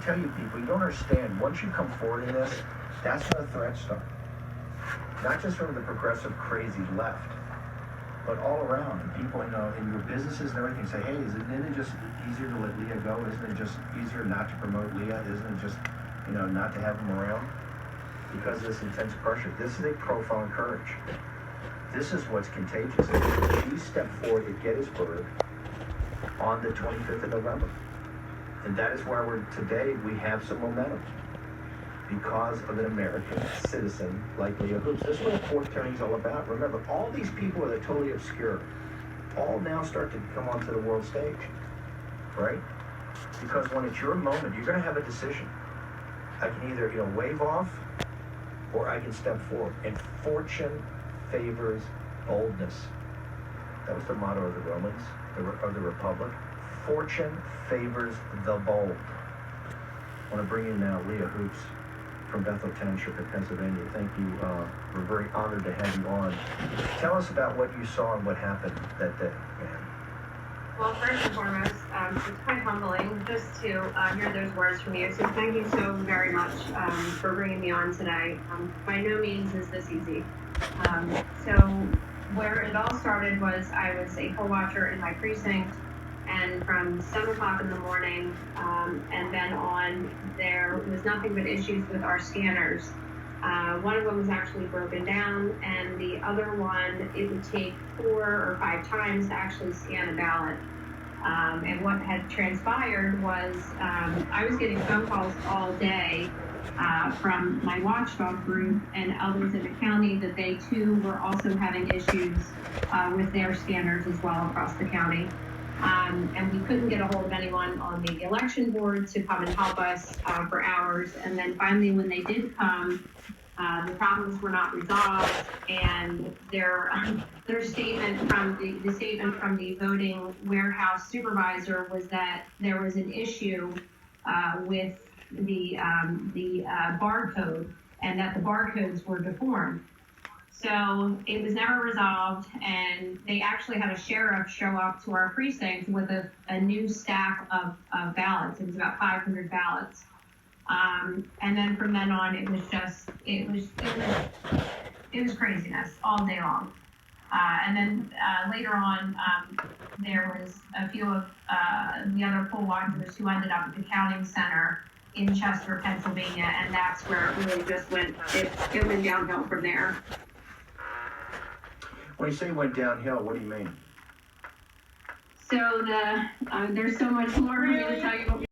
Tell you people, you don't understand. Once you come forward in this, that's when the threats start. Not just from the progressive, crazy left, but all around. And people, in your businesses and everything say, hey, isn't it just easier to let Leah go? Isn't it just easier not to promote Leah? Isn't it just, not to have him around? Because of this intense pressure. This is a profile in courage. This is what's contagious. She stepped forward at Gettysburg on the 25th of November. And that is why today we have some momentum. Because of an American citizen like Leah Hoops. This is what a fourth turning is all about. Remember, all these people that are totally obscure all now start to come onto the world stage, right? Because when it's your moment, you're going to have a decision. I can either, wave off, or I can step forward. And fortune favors boldness. That was the motto of the Romans, of the Republic. Fortune favors the bold. I want to bring in now Leah Hoops from Bethel Township in Pennsylvania. Thank you. We're very honored to have you on. Tell us about what you saw and what happened that day, man. Well, first and foremost, it's quite humbling just to hear those words from you. So thank you so very much for bringing me on today. By no means is this easy. So where it all started was I was a poll watcher in my precinct, and from 7 o'clock in the morning and then on, there was nothing but issues with our scanners. One of them was actually broken down, and the other one, it would take 4 or 5 times to actually scan a ballot. And what had transpired was I was getting phone calls all day from my watchdog group and others in the county that they too were also having issues with their scanners as well across the county. And we couldn't get a hold of anyone on the election board to come and help us for hours. And then finally, when they did come, the problems were not resolved, and their statement from the voting warehouse supervisor was that there was an issue with the barcode, and that the barcodes were deformed. So it was never resolved, and they actually had a sheriff show up to our precinct with a new stack of ballots. It was about 500 ballots. And then from then on, it was craziness all day long. And then later on, there was a few of the other poll watchers who ended up at the counting center in Chester, Pennsylvania, and that's where it really just went downhill from there. When you say went downhill, what do you mean? So there's so much more for me to tell you.